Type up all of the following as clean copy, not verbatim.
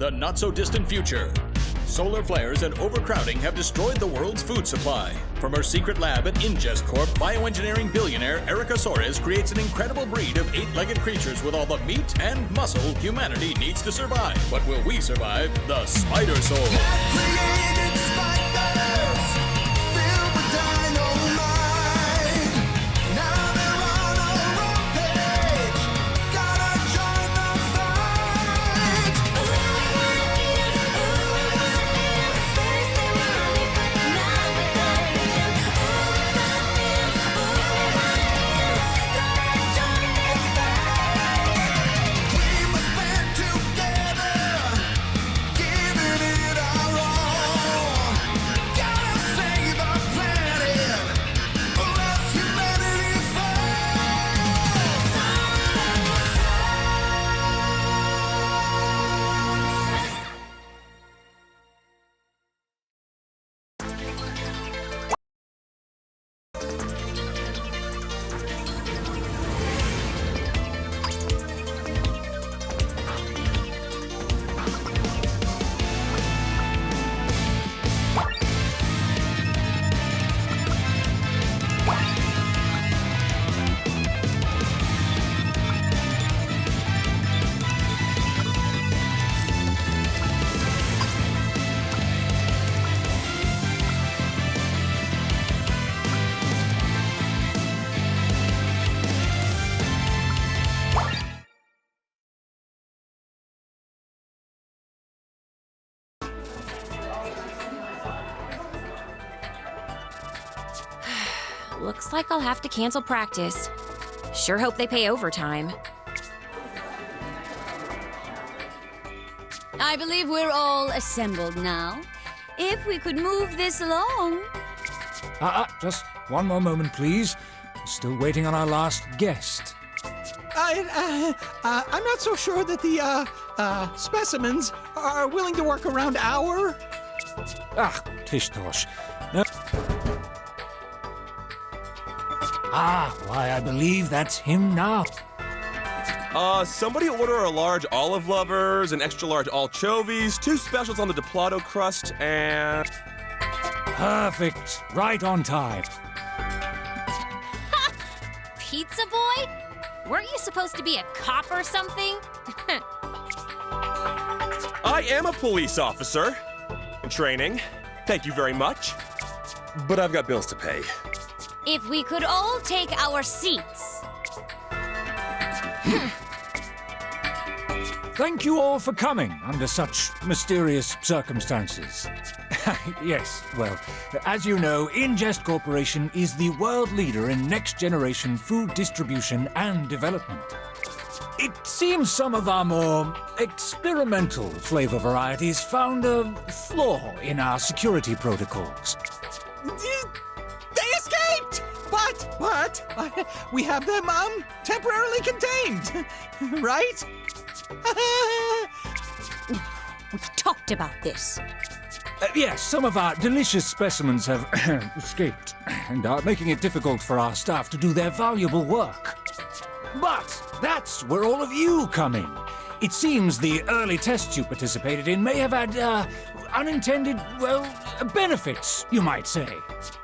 the not-so-distant future. Solar flares and overcrowding have destroyed the world's food supply. From her secret lab at Ingest Corp, bioengineering billionaire Erica Soares creates an incredible breed of 8-legged creatures with all the meat and muscle humanity needs to survive. But will we survive the Spidersaurs? Looks like I'll have to cancel practice. Sure hope they pay overtime. I believe we're all assembled now. If we could move this along. Just one more moment, please. Still waiting on our last guest. I'm not so sure that the specimens are willing to work around our... Tish-tosh. No. Why, I believe that's him now. Somebody order a large olive lovers, an extra large anchovies, 2 specials on the Diplado crust, and... Perfect. Right on time. Pizza boy? Weren't you supposed to be a cop or something? I am a police officer. In training. Thank you very much. But I've got bills to pay. If we could all take our seats. Thank you all for coming under such mysterious circumstances. Yes, well, as you know, Ingest Corporation is the world leader in next-generation food distribution and development. It seems some of our more experimental flavor varieties found a flaw in our security protocols. They escaped! But we have them, temporarily contained, right? We talked about this. Yes, some of our delicious specimens have escaped and are making it difficult for our staff to do their valuable work. But that's where all of you come in. It seems the early tests you participated in may have had unintended, well, benefits, you might say.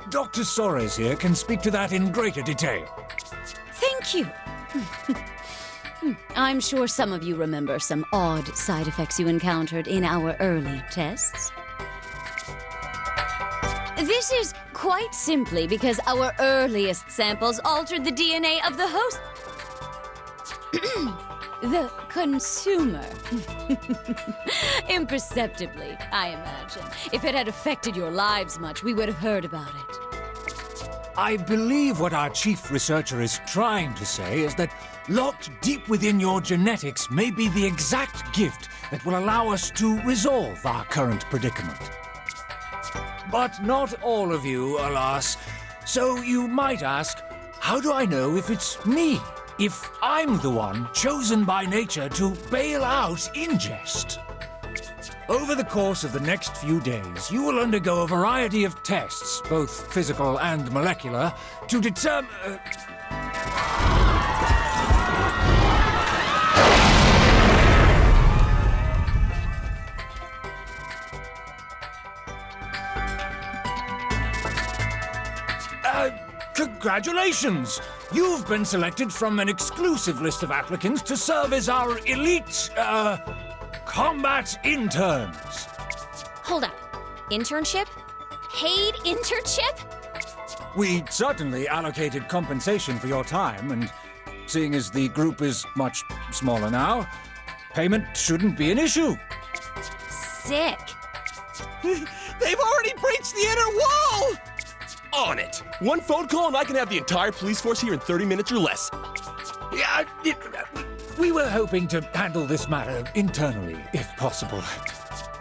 Dr. Soares here can speak to that in greater detail. Thank you. I'm sure some of you remember some odd side effects you encountered in our early tests. This is quite simply because our earliest samples altered the DNA of the host. The consumer. Imperceptibly, I imagine. If it had affected your lives much, we would have heard about it. I believe what our chief researcher is trying to say is that locked deep within your genetics may be the exact gift that will allow us to resolve our current predicament. But not all of you, alas. So you might ask, how do I know if it's me? If I'm the one chosen by nature to bail out Ingest? Over the course of the next few days, you will undergo a variety of tests, both physical and molecular, to determine... Congratulations! You've been selected from an exclusive list of applicants to serve as our elite, combat interns. Hold up. Internship? Paid internship? We certainly allocated compensation for your time, and seeing as the group is much smaller now, payment shouldn't be an issue. Sick. They've already breached the inner wall! On it! One phone call and I can have the entire police force here in 30 minutes or less. Yeah, we were hoping to handle this matter internally, if possible.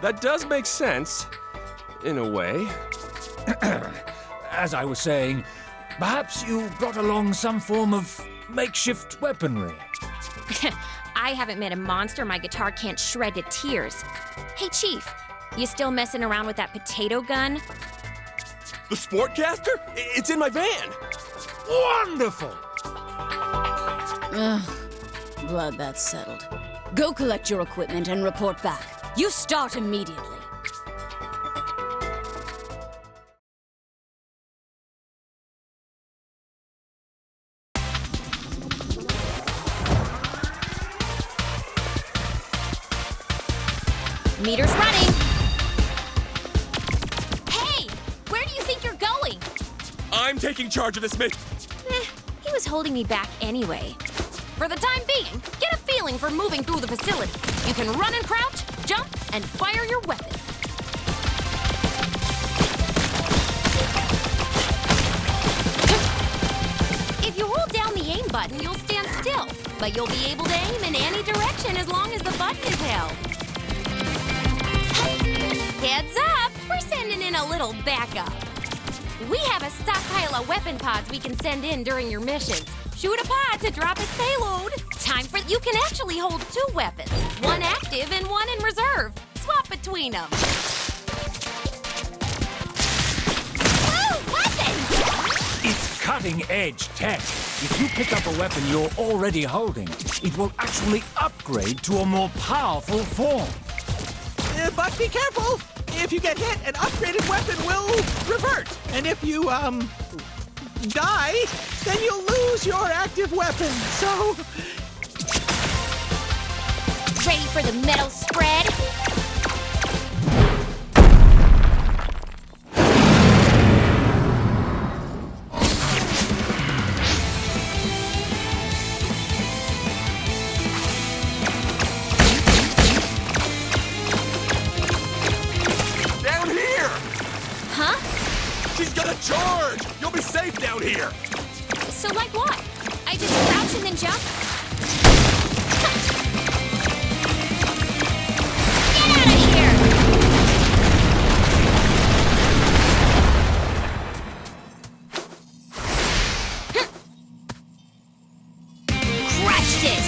That does make sense, in a way. As I was saying, perhaps you brought along some form of makeshift weaponry. I haven't met a monster my guitar can't shred to tears. Hey, Chief, you still messing around with that potato gun? The Sportcaster? It's in my van! Wonderful! Glad that's settled. Go collect your equipment and report back. You start immediately. Meter's running. Hey, where do you think you're going? I'm taking charge of this He was holding me back anyway. For the time being, get a feeling for moving through the facility. You can run and crouch, jump, and fire your weapon. If you hold down the aim button, you'll stand still, but you'll be able to aim in any direction as long as the button is held. Heads up, we're sending in a little backup. We have a stockpile of weapon pods we can send in during your missions. Shoot a pod to drop its payload. You can actually hold 2 weapons, one active and one in reserve. Swap between them. Woo, weapons! It's cutting-edge tech. If you pick up a weapon you're already holding, it will actually upgrade to a more powerful form. But be careful! If you get hit, an upgraded weapon will revert. And if you, die, then you'll lose your active weapon. So... Ready for the metal spread? Down here! Huh? She's gonna charge! You'll be safe down here! So like what? I just crouch and then jump? Get out of here! Crushed it!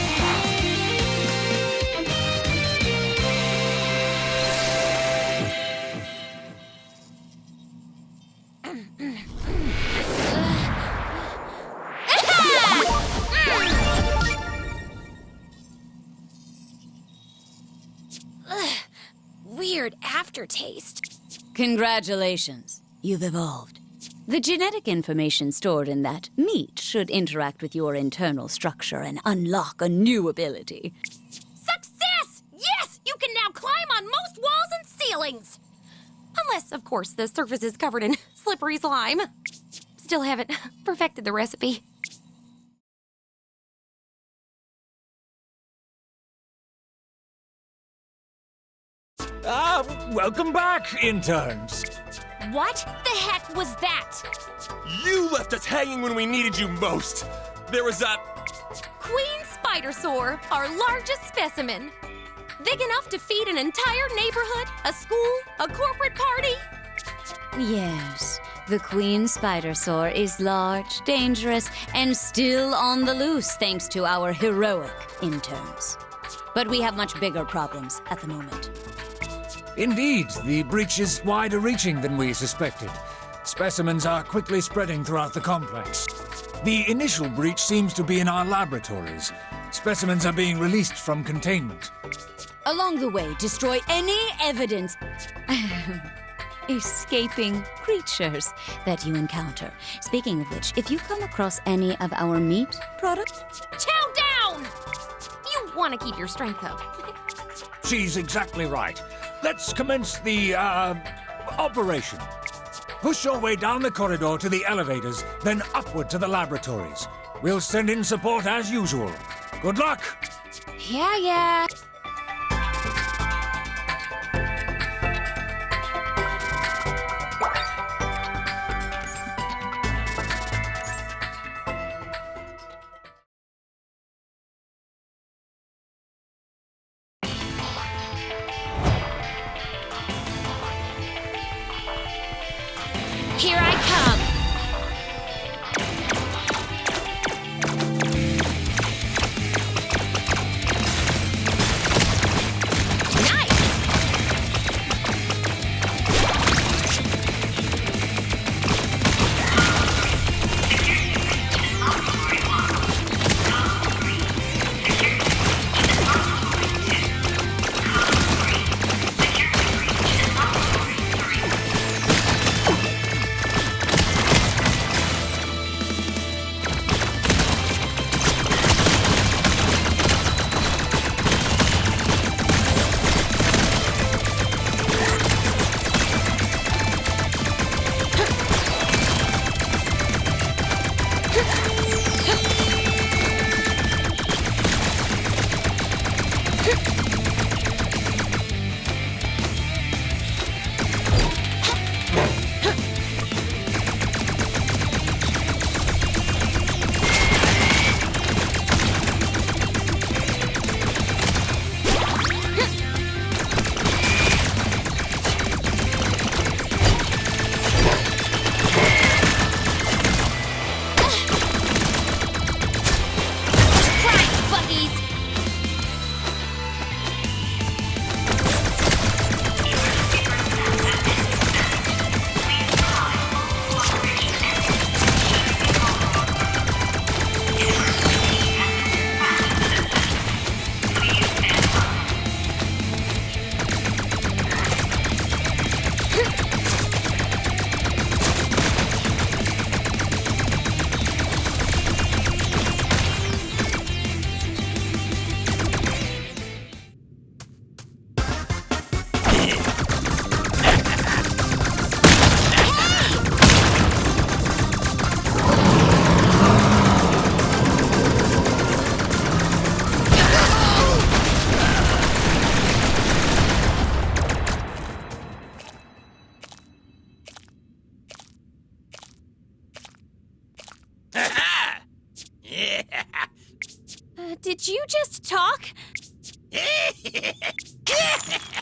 Weird aftertaste. Congratulations. You've evolved. The genetic information stored in that meat should interact with your internal structure and unlock a new ability. Success! Yes! You can now climb on most walls and ceilings! Unless, of course, the surface is covered in slippery slime. Still haven't perfected the recipe. Welcome back, interns. What the heck was that? You left us hanging when we needed you most! There was a... Queen Spidersaurs, our largest specimen. Big enough to feed an entire neighborhood, a school, a corporate party. Yes, the Queen Spidersaurs is large, dangerous, and still on the loose thanks to our heroic interns. But we have much bigger problems at the moment. Indeed, the breach is wider-reaching than we suspected. Specimens are quickly spreading throughout the complex. The initial breach seems to be in our laboratories. Specimens are being released from containment. Along the way, destroy any evidence. escaping creatures that you encounter. Speaking of which, if you come across any of our meat products, Chow down! You want to keep your strength up. She's exactly right. Let's commence the, operation. Push your way down the corridor to the elevators, then upward to the laboratories. We'll send in support as usual. Good luck! Yeah. Here I come. Did you just talk?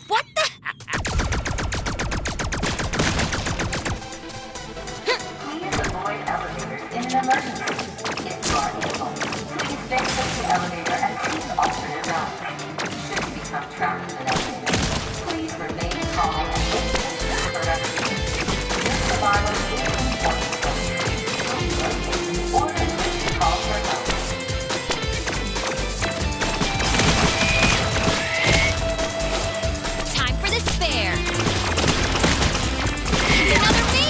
What the? Please avoid elevators in an emergency. If you are able, please exit the elevator and seek alternate routes. Should you become trapped in an elevator, please remain calm and wait for rescue. Your survival is important. Please locate the order in which you call for help. Time for the spare. It's another me!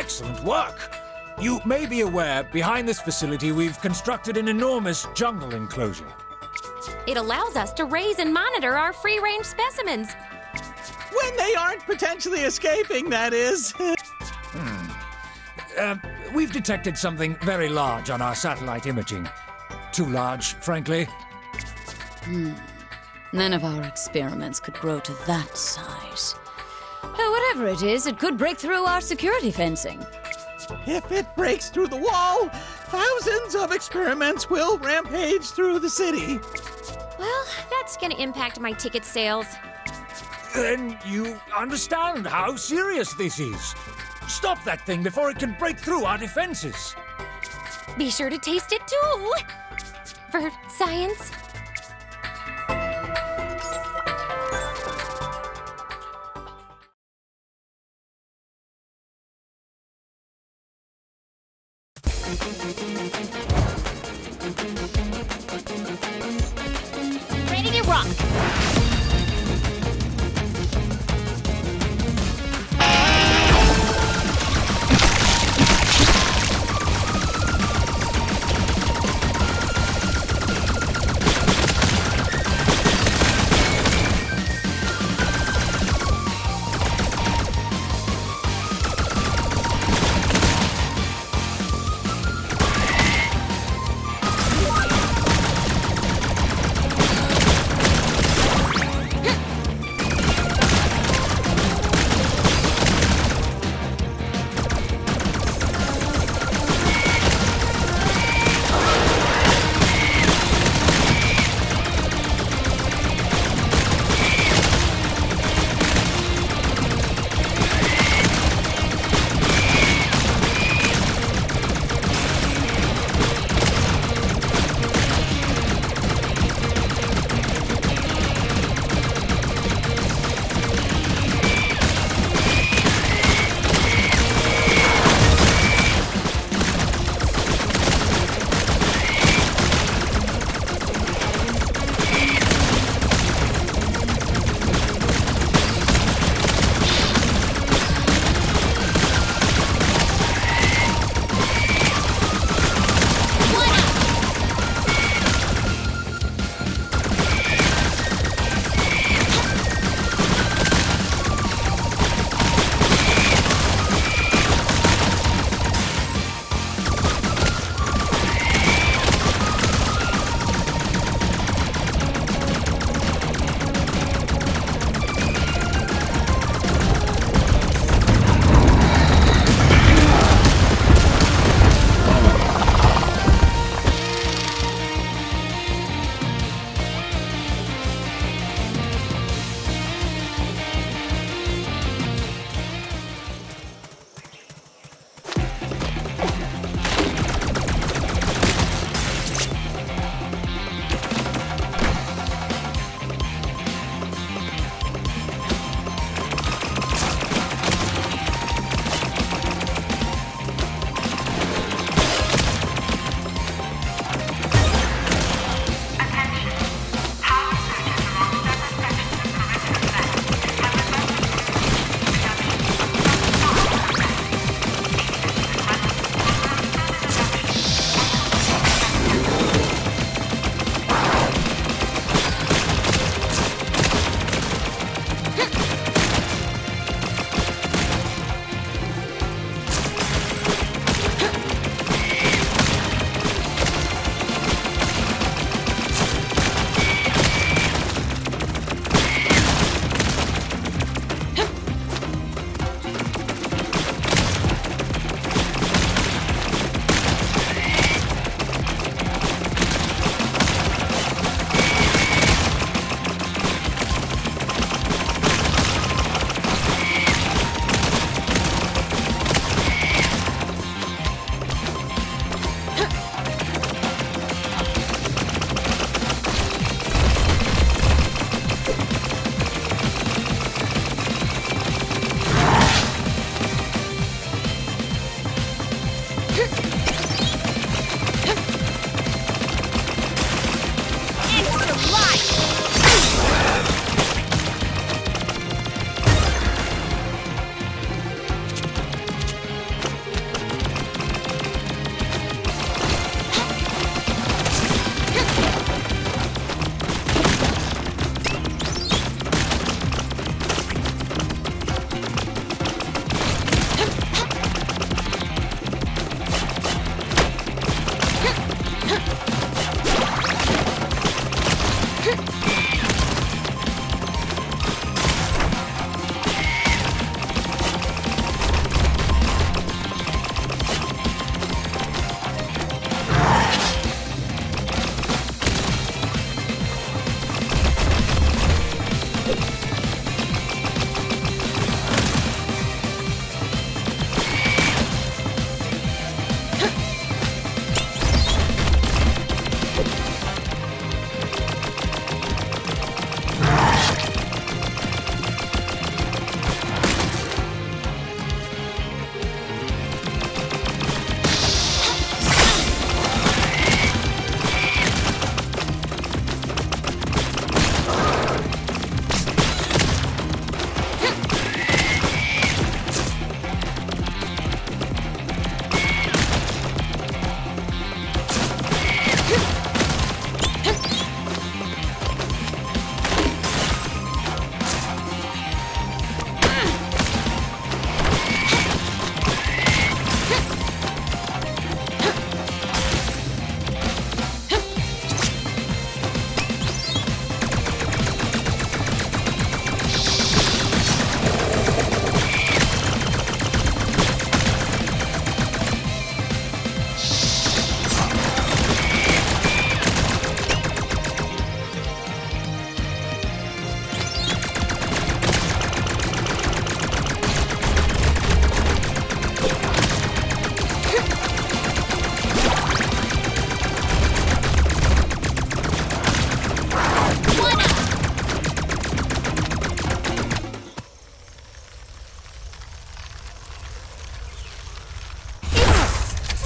Excellent work! You may be aware, behind this facility we've constructed an enormous jungle enclosure. It allows us to raise and monitor our free-range specimens. When they aren't potentially escaping, that is. We've detected something very large on our satellite imaging. Too large, frankly. None of our experiments could grow to that size. Whatever it is, it could break through our security fencing. If it breaks through the wall, thousands of experiments will rampage through the city. Well, that's gonna impact my ticket sales. Then you understand how serious this is. Stop that thing before it can break through our defenses. Be sure to taste it too. For science. Ready to rock.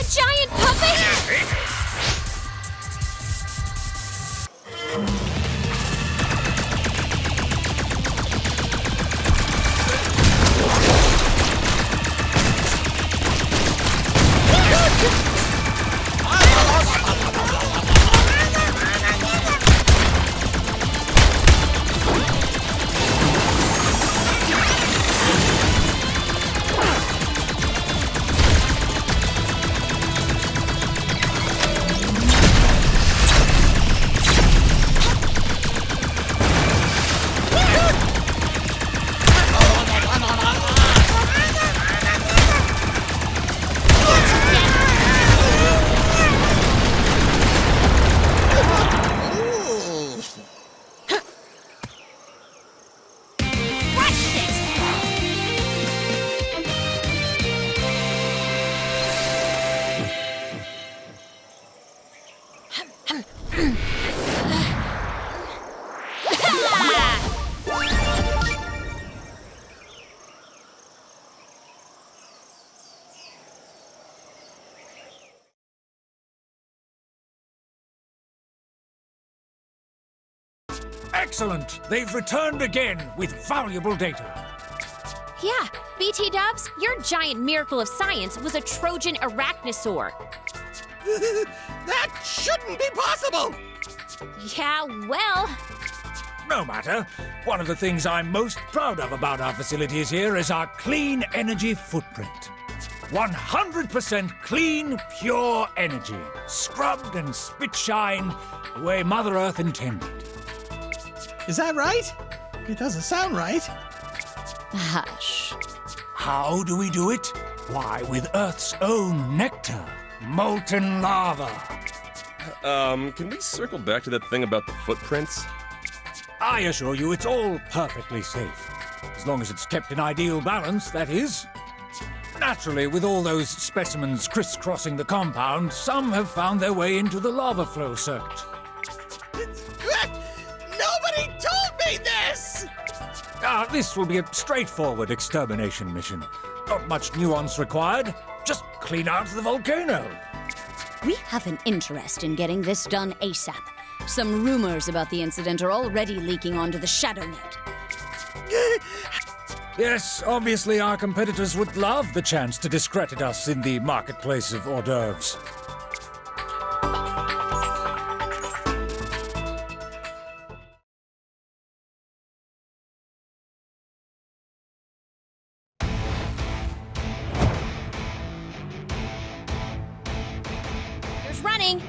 giant puppet! Excellent! They've returned again with valuable data. Yeah, BT Dubs, your giant miracle of science was a Trojan arachnosaur. That shouldn't be possible! Yeah, well, No matter. One of the things I'm most proud of about our facilities here is our clean energy footprint. 100% clean, pure energy. Scrubbed and spit-shined the way Mother Earth intended. Is that right? It doesn't sound right. Hush. How do we do it? Why, with Earth's own nectar. Molten lava. Can we circle back to that thing about the footprints? I assure you it's all perfectly safe. As long as it's kept in ideal balance, that is. Naturally, with all those specimens crisscrossing the compound, some have found their way into the lava flow circuit. Nobody told me this! This will be a straightforward extermination mission. Not much nuance required. Just clean out the volcano. We have an interest in getting this done ASAP. Some rumors about the incident are already leaking onto the ShadowNet. Yes, obviously our competitors would love the chance to discredit us in the marketplace of hors d'oeuvres. there's running.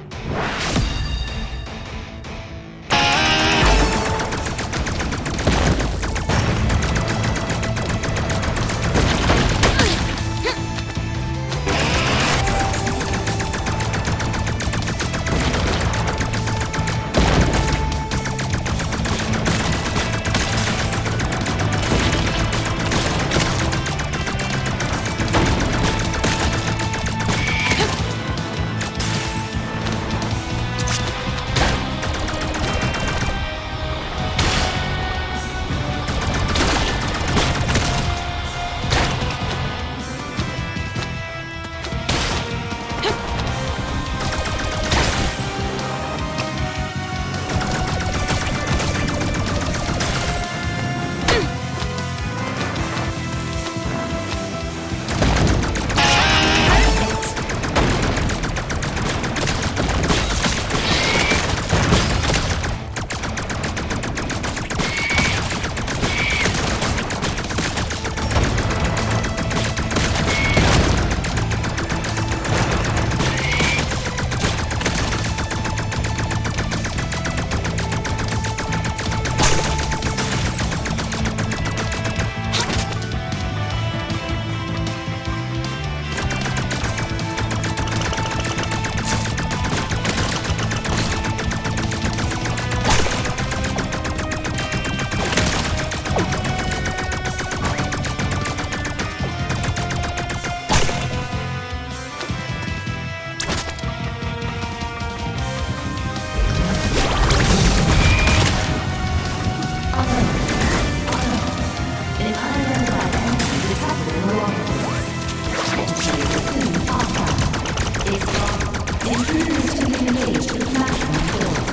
Intruders to be engaged with platform doors.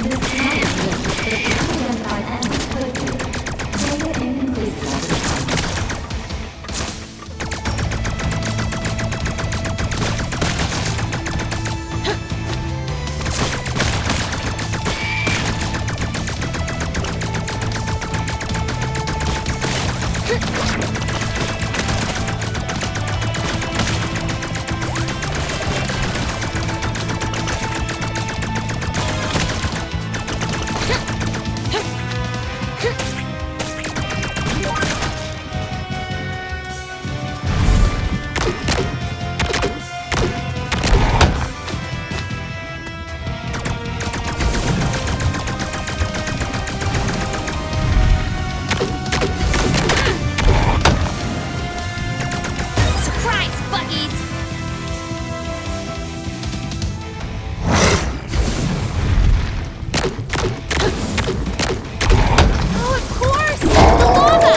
This technology lifts the unidentified enemy code group. Data inconclusive at this time. Surprise, Buggies! Oh, of course! The lava!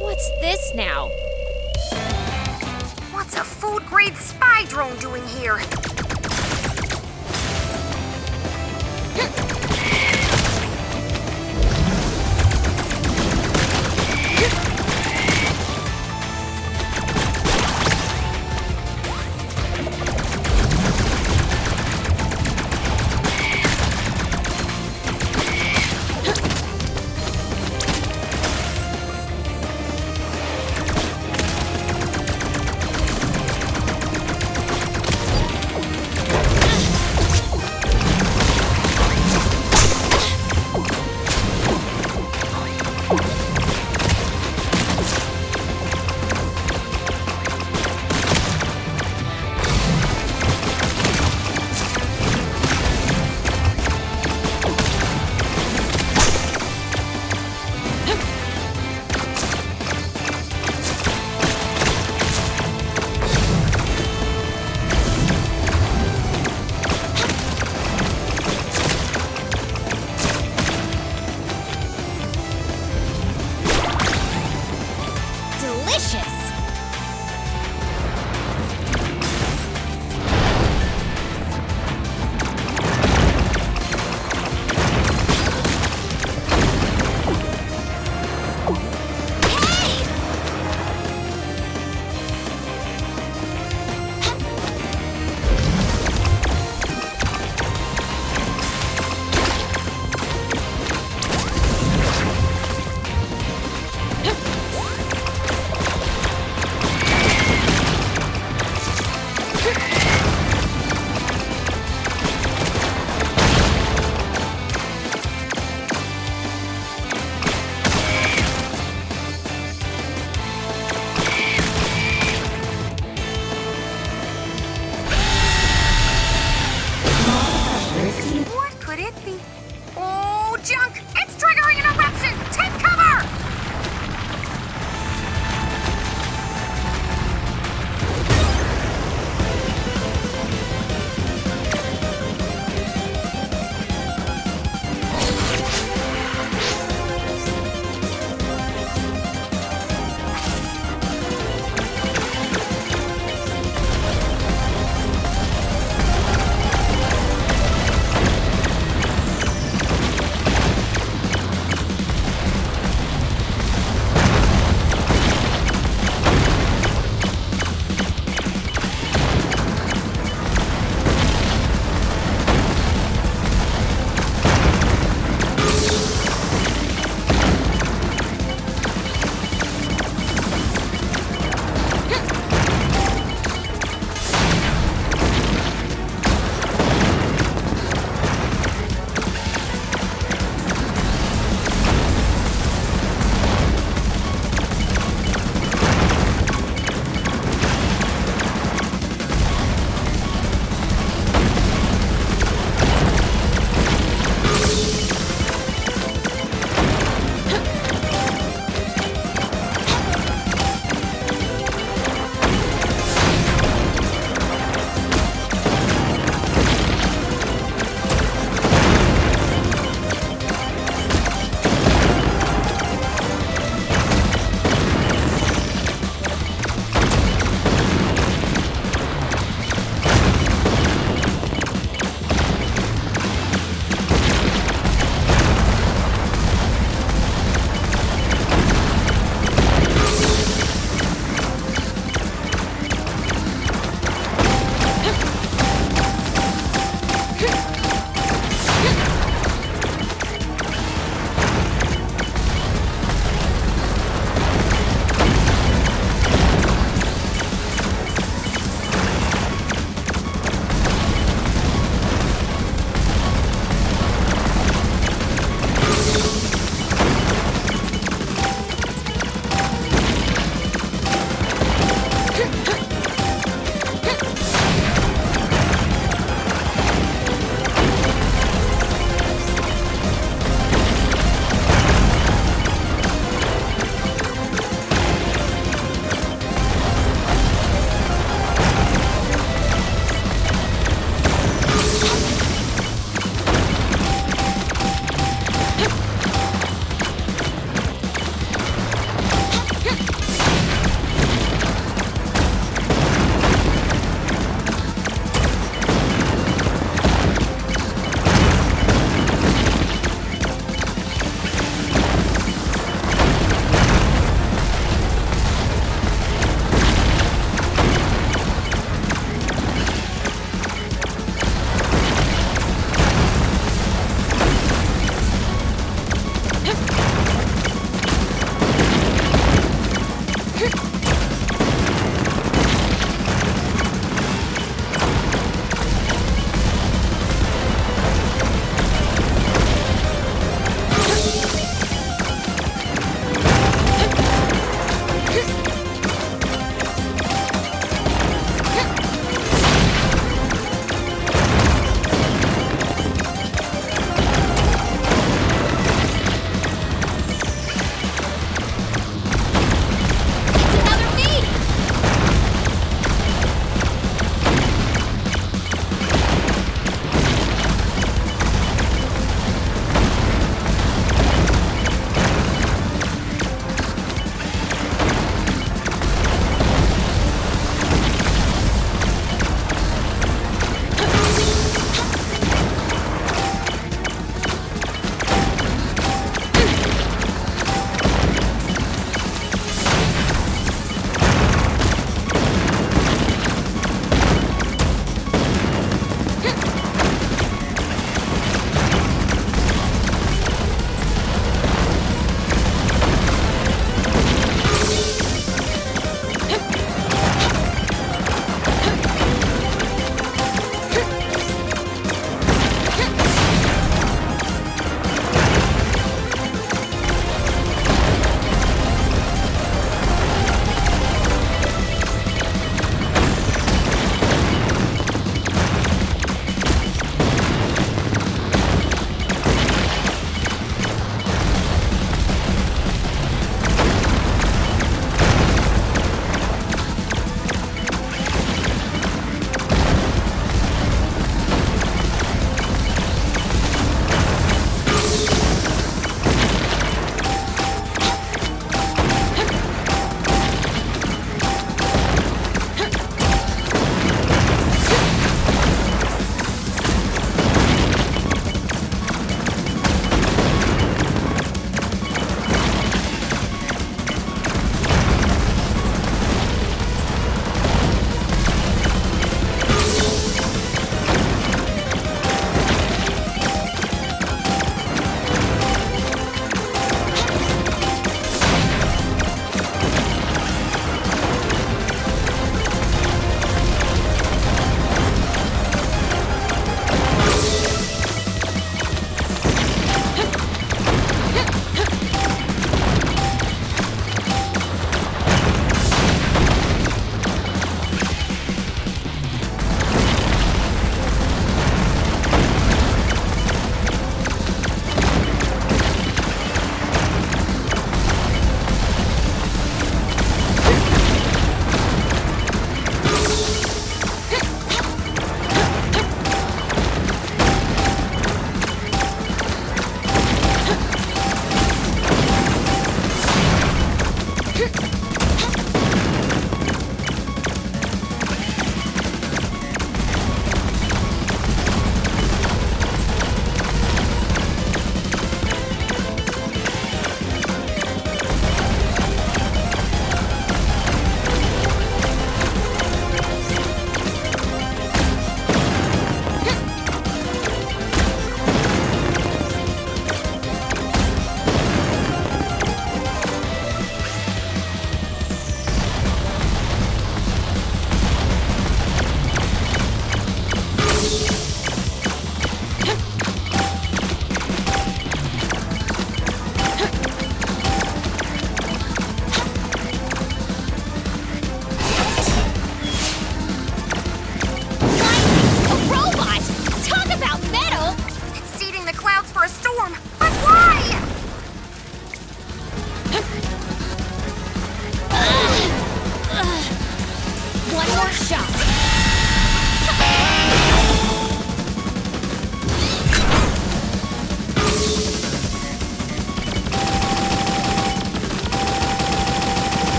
What's this now? What's a food-grade spy drone doing here?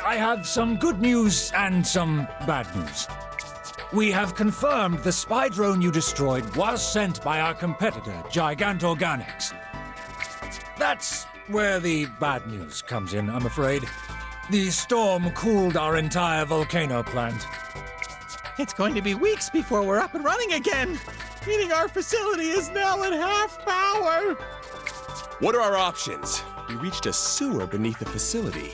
I have some good news and some bad news. We have confirmed the spy drone you destroyed was sent by our competitor, Gigantorganics. That's where the bad news comes in, I'm afraid. The storm cooled our entire volcano plant. It's going to be weeks before we're up and running again, meaning our facility is now at half power. What are our options? We reached a sewer beneath the facility.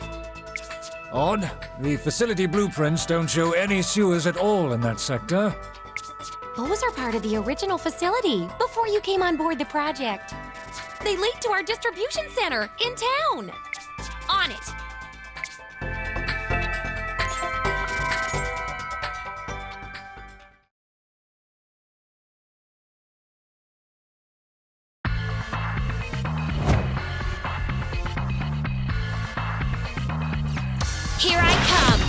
Odd. The facility blueprints don't show any sewers at all in that sector. Those are part of the original facility before you came on board the project. They lead to our distribution center in town. On it. Here I come.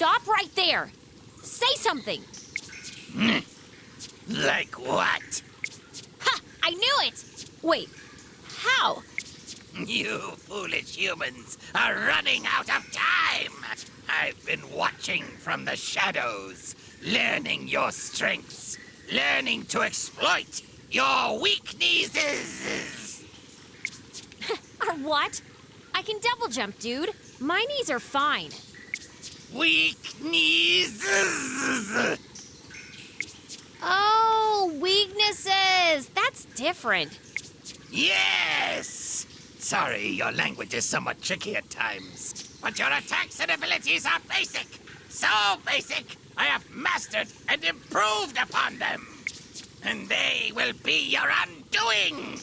Stop right there! Say something! Like what? Ha! I knew it! Wait, how? You foolish humans are running out of time! I've been watching from the shadows, learning your strengths, learning to exploit your weaknesses! Or what? I can double jump, dude. My knees are fine. Weaknesses! Oh, weaknesses! That's different. Yes! Sorry, your language is somewhat tricky at times, but your attacks and abilities are basic. So basic, I have mastered and improved upon them. and they will be your undoing!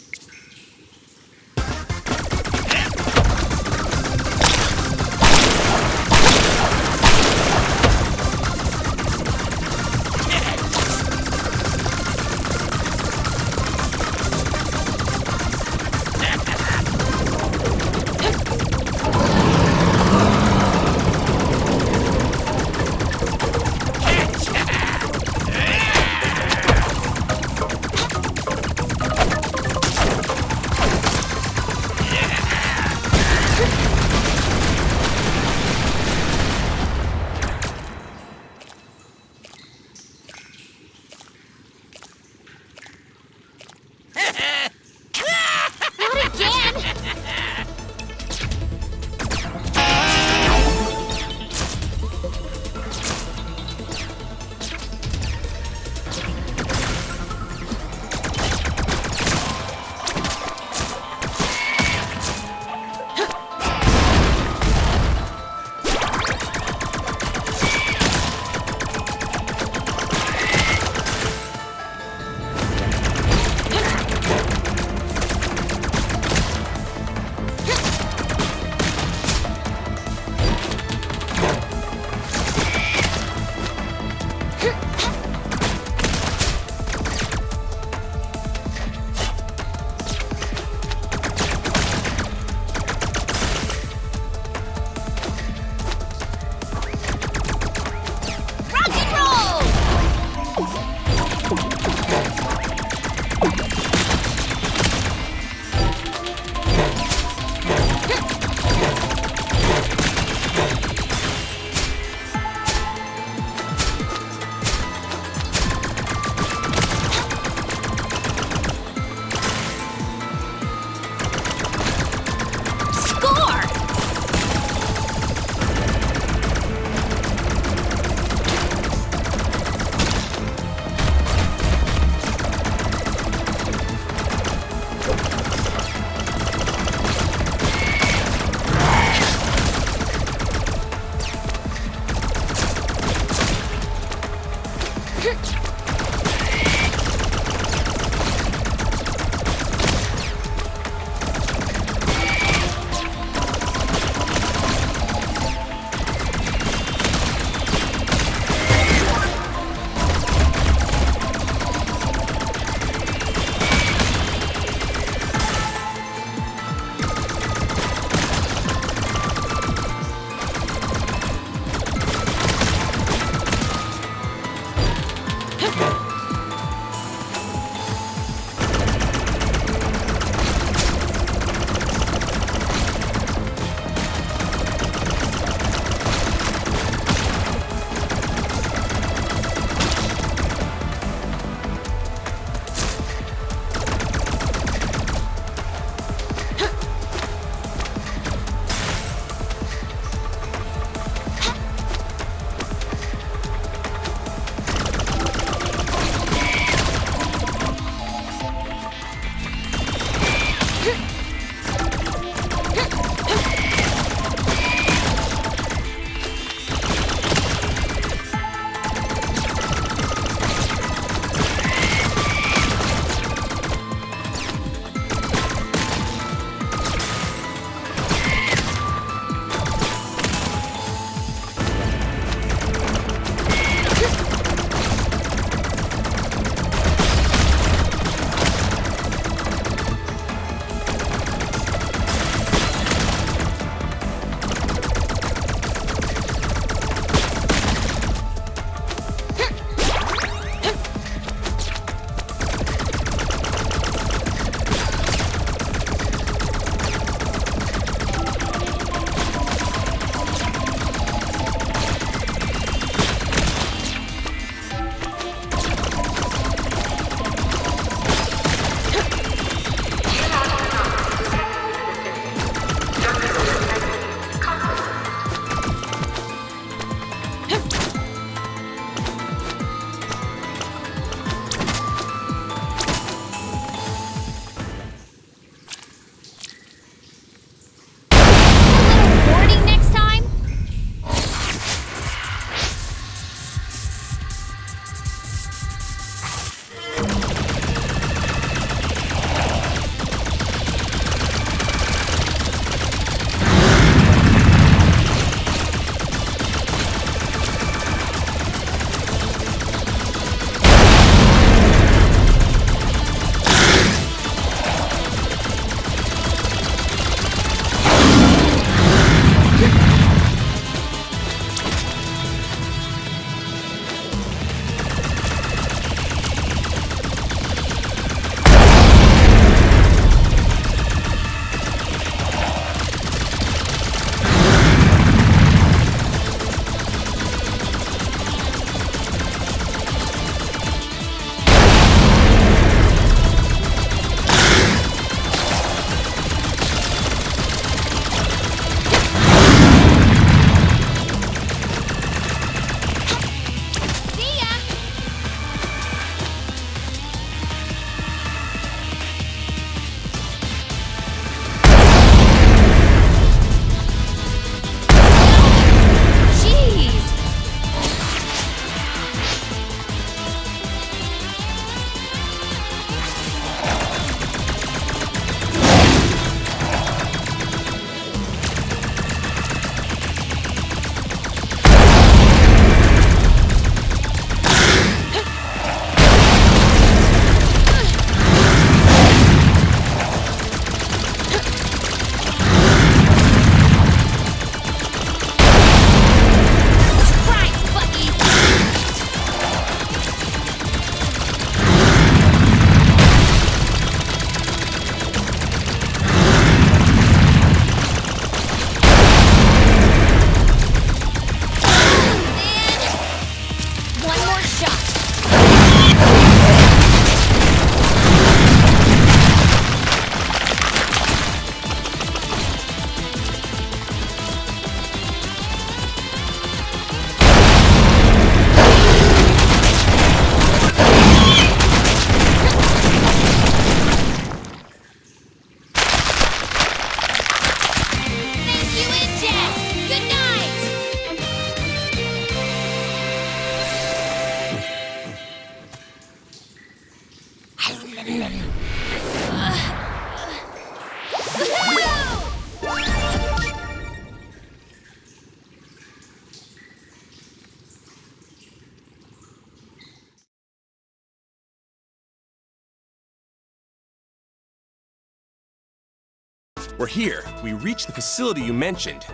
We're here. We reached the facility you mentioned.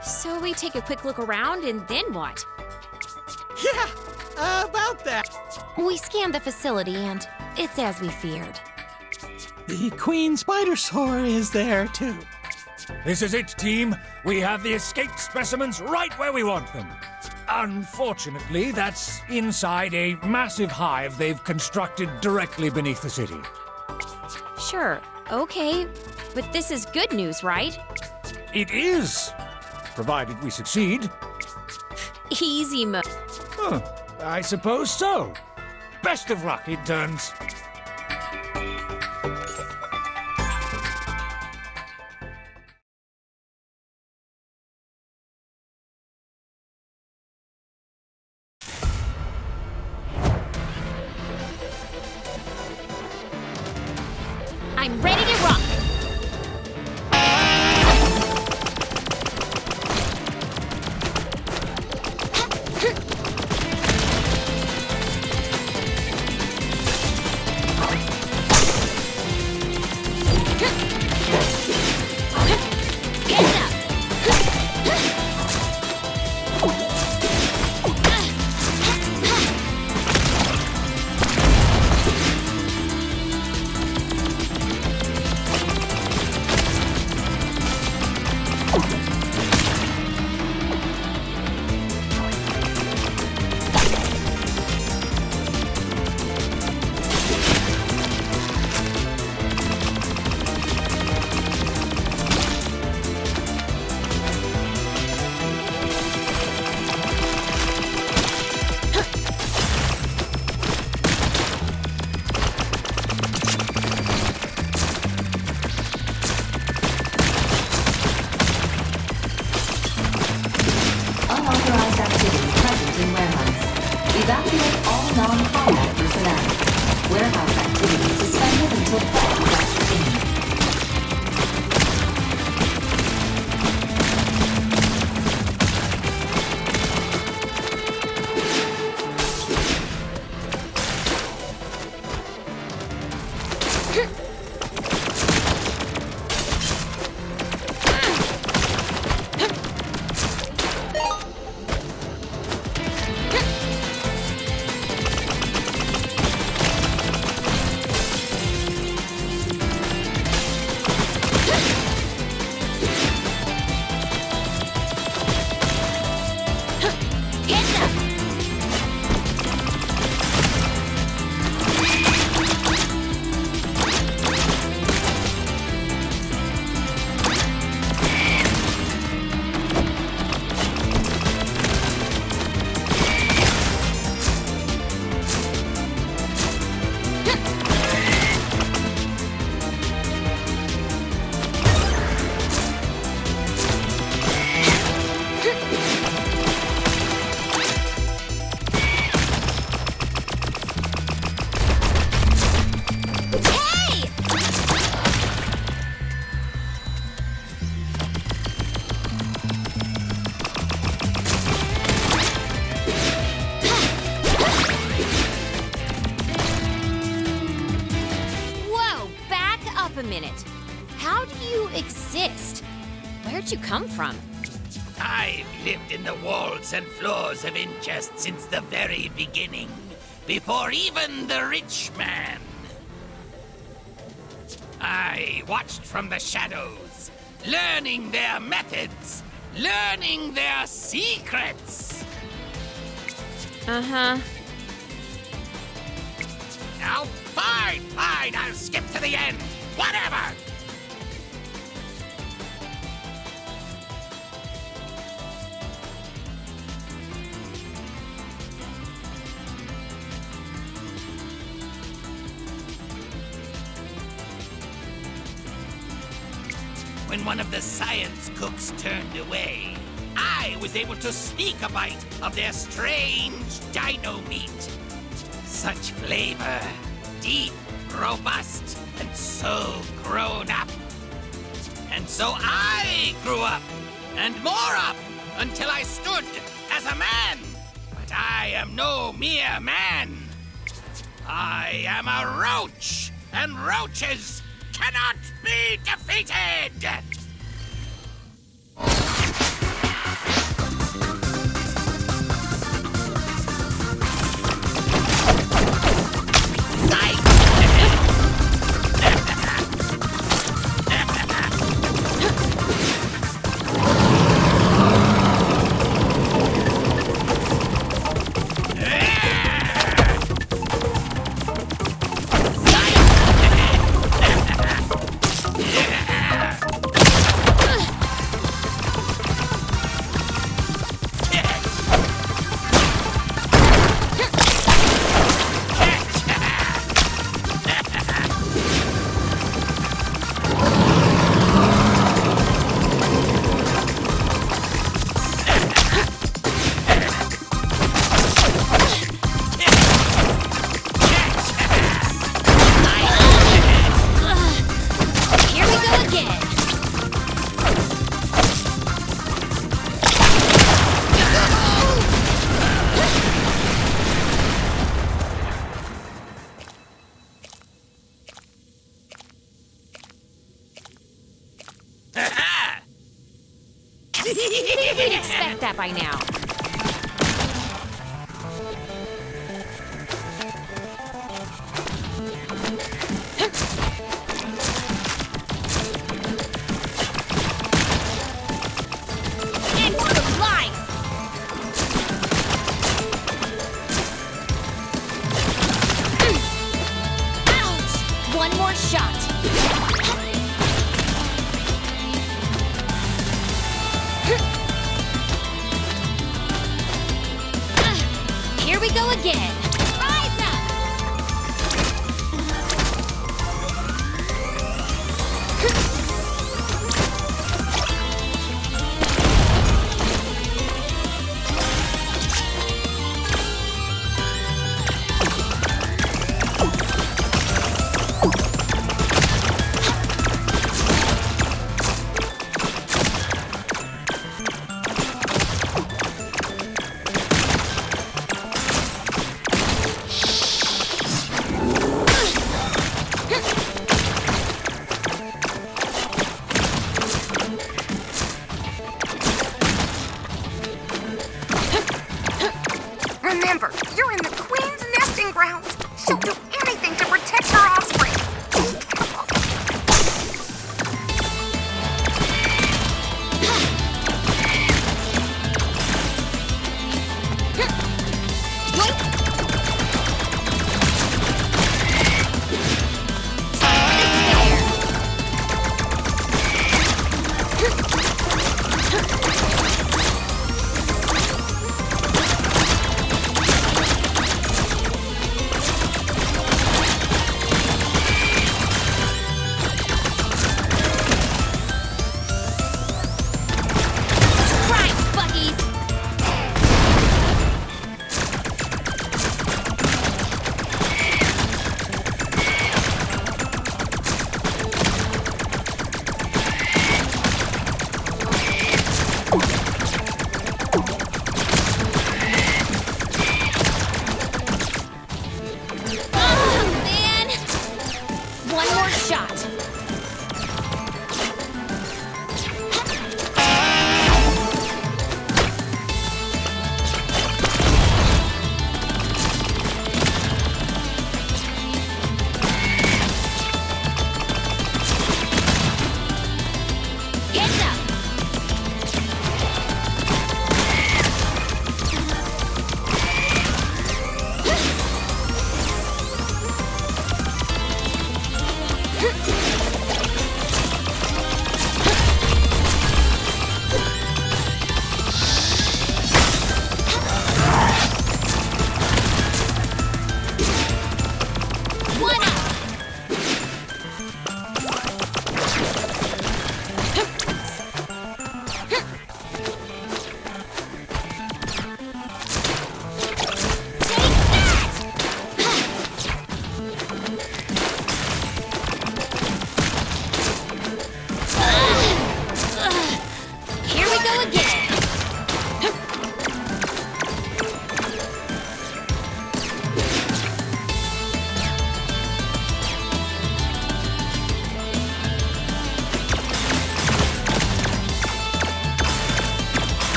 So we take a quick look around and then what? Yeah, about that. We scanned the facility and it's as we feared. The Queen Spidersaur is there, too. This is it, team. We have the escaped specimens right where we want them. Unfortunately, that's inside a massive hive they've constructed directly beneath the city. Sure, okay. But this is good news, right? It is, provided we succeed. Easy mo. Huh, I suppose so. Best of luck, interns. I'm ready to rock! Unauthorized activity present in warehouse. Evacuate all non-combat personnel. Warehouse activity suspended until threat is ascertained. Where'd you come from? I've lived in the walls and floors of Ingest since the very beginning, before even the rich man. I watched from the shadows, learning their methods, learning their secrets. Uh-huh. Now, fine, I'll skip to the end. Whatever! When one of the science cooks turned away, I was able to sneak a bite of their strange dino meat. Such flavor, deep robust and so grown up. And so I grew up, and more up, until I stood as a man. But I am no mere man. I am a roach, and roaches cannot be defeated! You didn't expect that by now. And for the life! Ouch! One more shot. Here we go again. Rise up! Remember, you're in the Queen's nesting grounds. She'll do anything to protect her offspring. Be careful.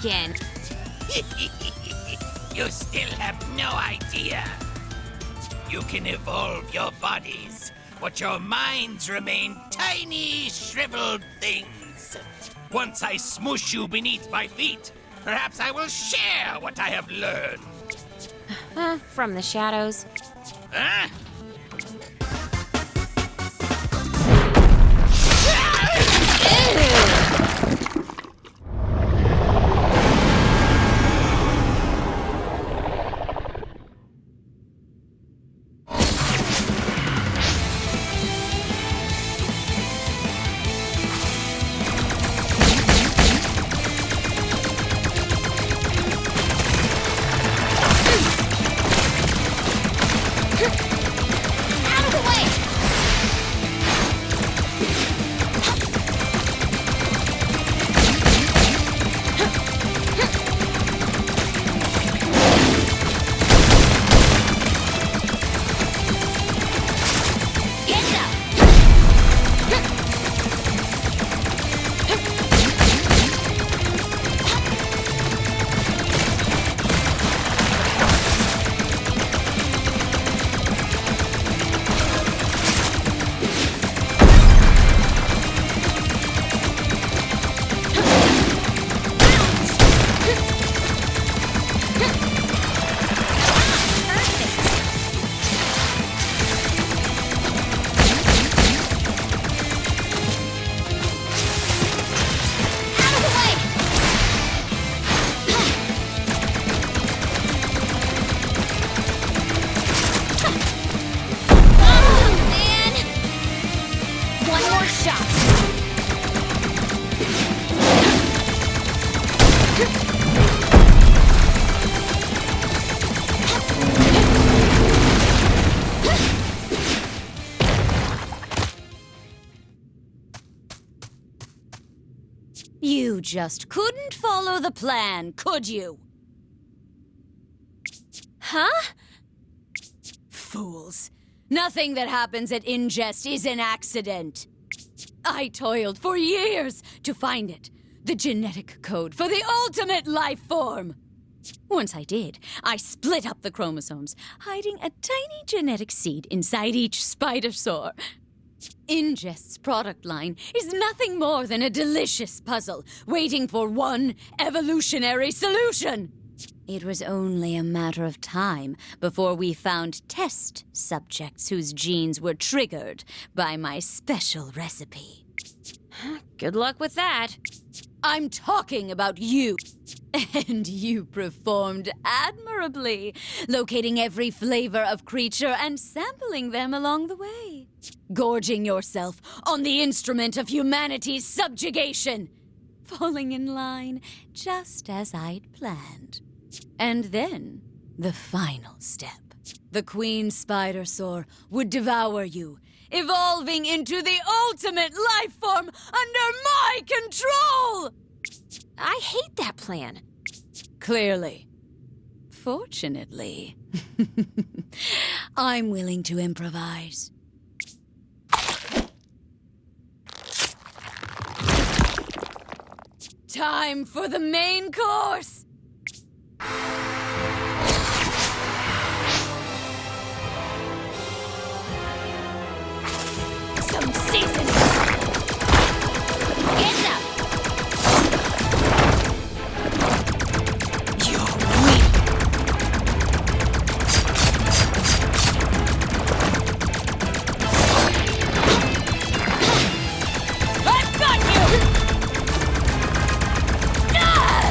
again. You still have no idea. You can evolve your bodies, but your minds remain tiny, shriveled things. Once I smoosh you beneath my feet, perhaps I will share what I have learned. From the shadows. Huh? You just couldn't follow the plan, could you? Huh? Fools. Nothing that happens at Ingest is an accident. I toiled for years to find it. The genetic code for the ultimate life form. Once I did, I split up the chromosomes, hiding a tiny genetic seed inside each Spidersaur. Ingest's product line is nothing more than a delicious puzzle, waiting for one evolutionary solution. It was only a matter of time before we found test subjects whose genes were triggered by my special recipe. Good luck with that. I'm talking about you. And you performed admirably, locating every flavor of creature and sampling them along the way. Gorging yourself on the instrument of humanity's subjugation. Falling in line just as I'd planned. And then, the final step. The Queen Spidersaur would devour you, evolving into the ultimate life form under my control! I hate that plan. Clearly. Fortunately. I'm willing to improvise. Time for the main course! Some seasoning! Get up! You're weak! I've got you! Ah!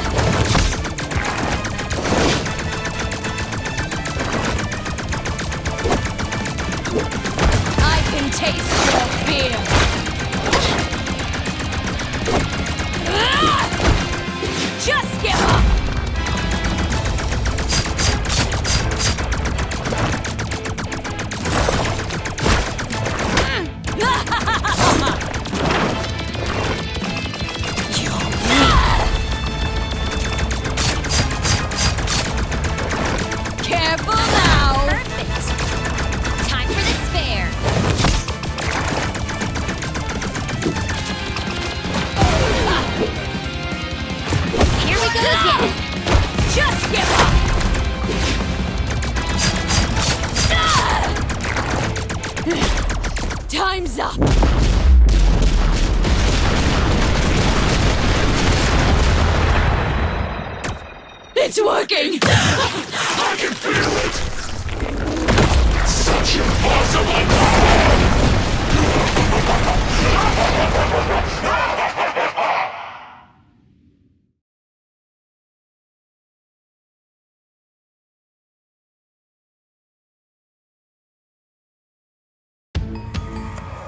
working! I can feel it! Such impossible power!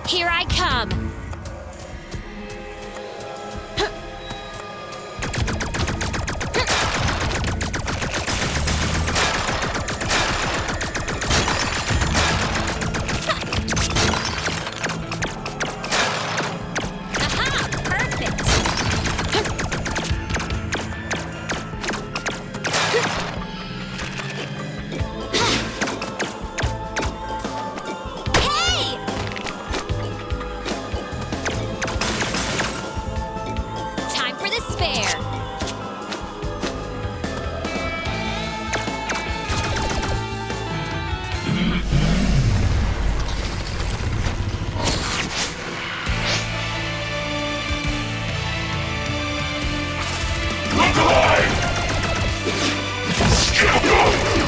Here I come. Aha! Perfect. Hey! Time for the spare. Look alive! Still going!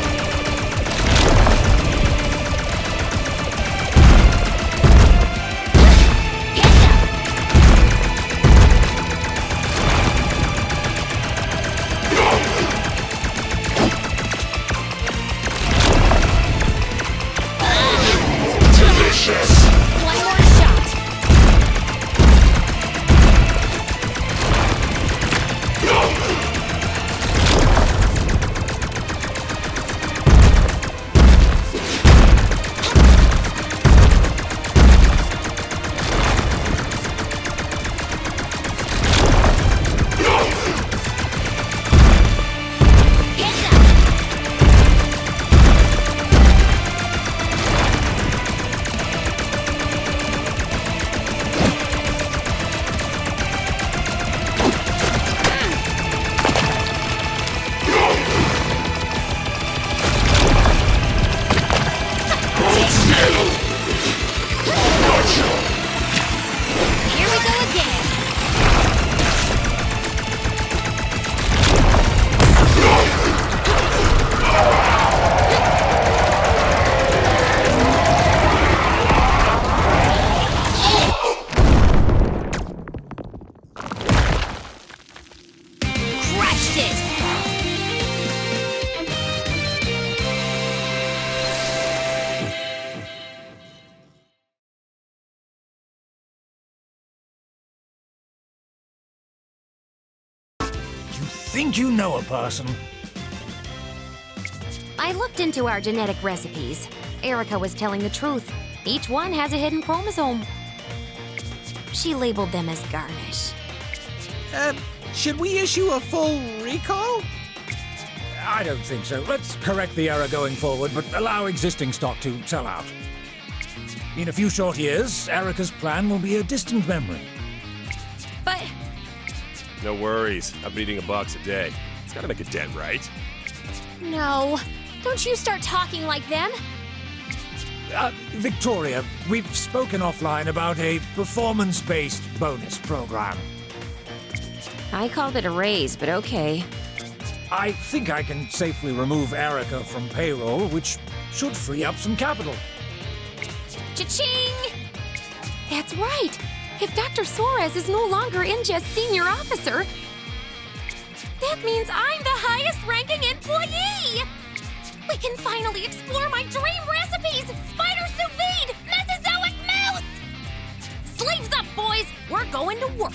Delicious! One more shot. Heads up. Here we go again. Crushed it. You think you know a person? I looked into our genetic recipes. Erica was telling the truth. Each one has a hidden chromosome. She labeled them as garnish. Should we issue a full recall? I don't think so. Let's correct the error going forward, but allow existing stock to sell out. In a few short years, Erica's plan will be a distant memory. But No worries. I'm eating $1 a day. It's gotta make a dent, right? no, don't you start talking like them. Victoria, we've spoken offline about a performance-based bonus program. I called it a raise, but okay. I think I can safely remove Erica from payroll, which should free up some capital. Cha-ching! That's right. If Dr. Suarez is no longer InGest senior officer, that means I'm the highest-ranking employee! We can finally explore my dream recipes! Spider sous vide! Mesozoic mouse! Sleeves up, boys! We're going to work!